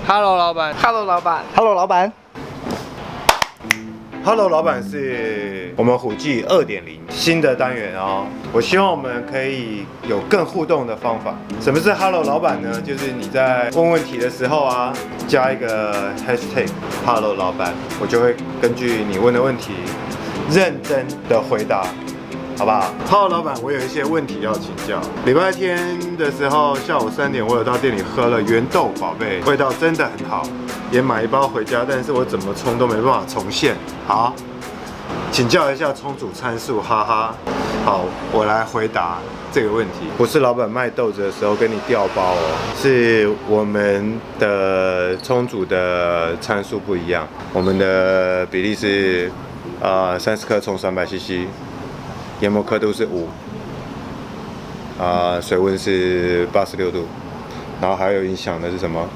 Hello， 老板。Hello， 老板。Hello， 老板。Hello， 老板是我们虎记2.0新的单元哦。我希望我们可以有更互动的方法。什么是 Hello， 老板呢？就是你在问问题的时候啊，加一个 hashtag Hello， 老板，我就会根据你问的问题认真的回答。好不好 ？Hello， 老板，我有一些问题要请教。礼拜天的时候，下午3点，我有到店里喝了原豆宝贝，味道真的很好，也买一包回家，但是我怎么冲都没办法重现。好，请教一下冲煮参数，哈哈。好，我来回答这个问题。不是老板卖豆子的时候跟你调包哦，是我们的冲煮的参数不一样，我们的比例是30克冲300cc。研磨刻度是5，水温是86度，然后还有影响的是什么？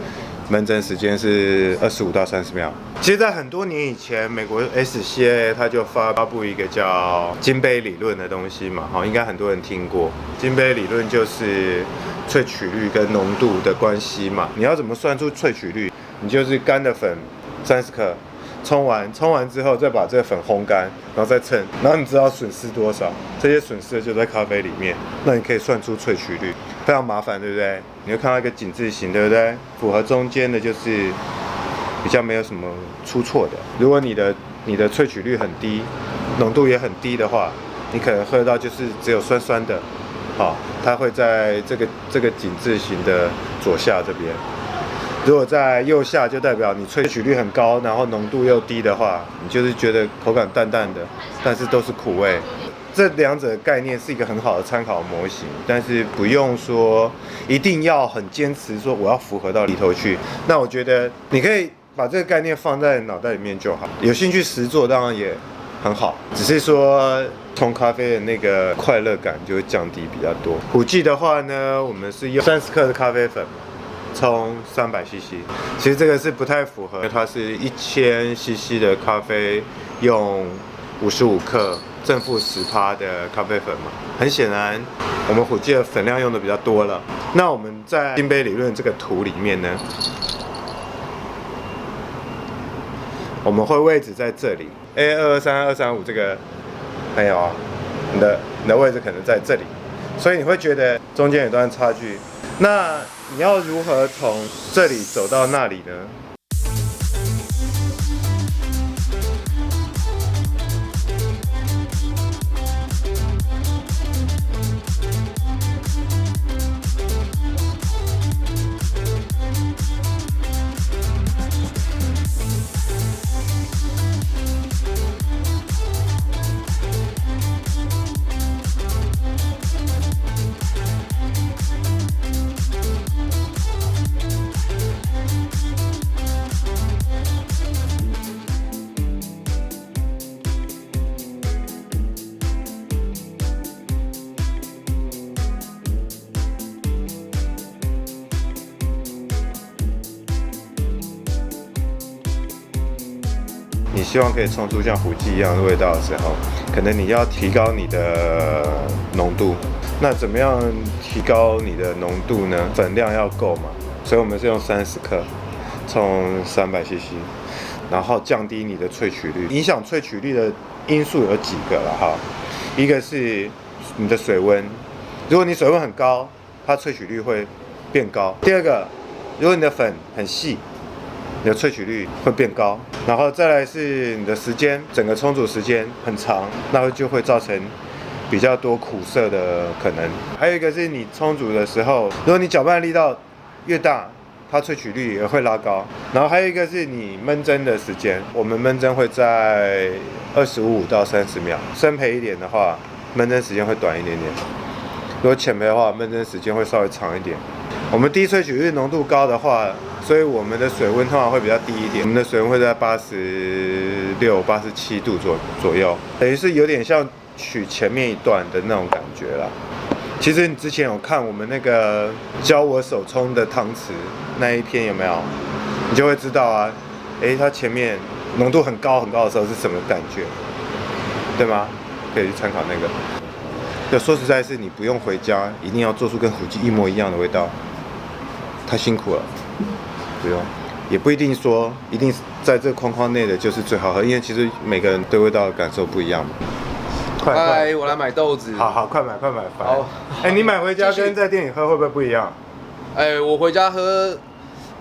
焖蒸时间是25到30秒。其实，在很多年以前，美国 SCA 它就发布一个叫金杯理论的东西嘛，应该很多人听过。金杯理论就是萃取率跟浓度的关系嘛。你要怎么算出萃取率？你就是干的粉30克。冲完之后，再把这个粉烘干，然后再称，然后你知道损失多少？这些损失就在咖啡里面，那你可以算出萃取率，非常麻烦，对不对？你会看到一个井字形，对不对？符合中间的就是比较没有什么出错的。如果你的萃取率很低，浓度也很低的话，你可能喝到就是只有酸酸的，它会在这个井字形的左下这边。如果在右下，就代表你萃取率很高，然后浓度又低的话，你就是觉得口感淡淡的，但是都是苦味。这两者的概念是一个很好的参考模型，但是不用说一定要很坚持说我要符合到里头去。那我觉得你可以把这个概念放在脑袋里面就好，有兴趣实做当然也很好，只是说冲咖啡的那个快乐感就会降低比较多。虎记的话呢，我们是用30克的咖啡粉。冲300cc， 其实这个是不太符合，它是1000cc 的咖啡用55克正负10%的咖啡粉嘛，很显然我们虎记的粉量用的比较多了。那我们在金杯理论这个图里面呢，我们会位置在这里 A223、235这个没有啊，你的位置可能在这里，所以你会觉得中间有段差距。那你要如何从这里走到那里呢？你希望可以冲出像虎记一样的味道的时候，可能你要提高你的浓度。那怎么样提高你的浓度呢？粉量要够嘛，所以我们是用30克冲300cc， 然后降低你的萃取率。影响萃取率的因素有几个了哈，一个是你的水温，如果你水温很高，它萃取率会变高。第二个，如果你的粉很细，你的萃取率会变高，然后再来是你的时间，整个冲煮时间很长，那就会造成比较多苦涩的可能。还有一个是你冲煮的时候，如果你搅拌力道越大，它萃取率也会拉高。然后还有一个是你焖蒸的时间，我们焖蒸会在25到30秒，深焙一点的话，焖蒸时间会短一点点；如果浅焙的话，焖蒸时间会稍微长一点。我们低萃取率浓度高的话，所以我们的水温通常会比较低一点，我们的水温会在86、87度左右，等于是有点像取前面一段的那种感觉啦。其实你之前有看我们那个教我手冲的汤匙那一篇有没有？你就会知道啊，它前面浓度很高很高的时候是什么感觉，对吗？可以去参考那个。就说实在是，你不用回家一定要做出跟虎记一模一样的味道，太辛苦了，不用。也不一定说一定在这个框框内的就是最好喝，因为其实每个人对味道的感受不一样嘛。嗨，我来买豆子。好，快买。好。你买回家跟在店里喝会不会不一样？我回家喝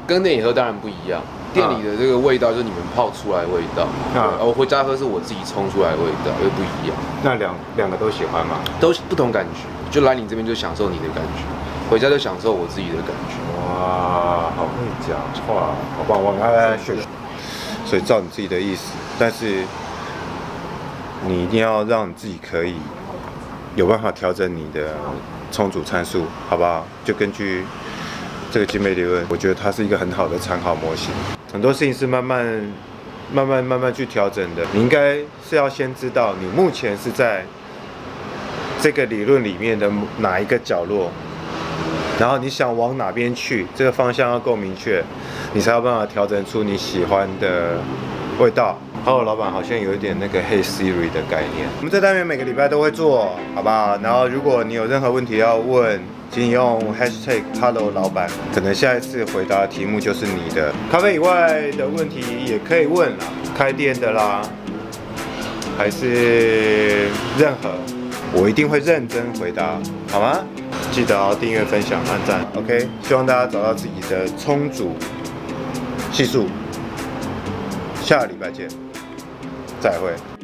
跟店里喝当然不一样。店里的这个味道就是你们泡出来的味道，我回家喝是我自己冲出来的味道，又不一样。那两个都喜欢吗？都不同感觉，就来你这边就享受你的感觉，回家就享受我自己的感觉。哇，好会讲话，好棒！我来学。所以照你自己的意思，但是你一定要让你自己可以有办法调整你的冲煮参数，好不好？就根据这个精美理论，我觉得它是一个很好的参考模型。很多事情是慢慢去调整的。你应该是要先知道你目前是在这个理论里面的哪一个角落，然后你想往哪边去，这个方向要够明确，你才有办法调整出你喜欢的味道。Hello， 老板好像有一点那个 Hey Siri 的概念。我们这单元每个礼拜都会做，好不好？然后如果你有任何问题要问，请你用 #Hello 老板，可能下一次回答的题目就是你的。咖啡以外的问题也可以问啦，开店的啦，还是任何，我一定会认真回答，好吗？记得要订阅、分享、按赞 ，OK？ 希望大家找到自己的冲煮系数。下个礼拜见，再会。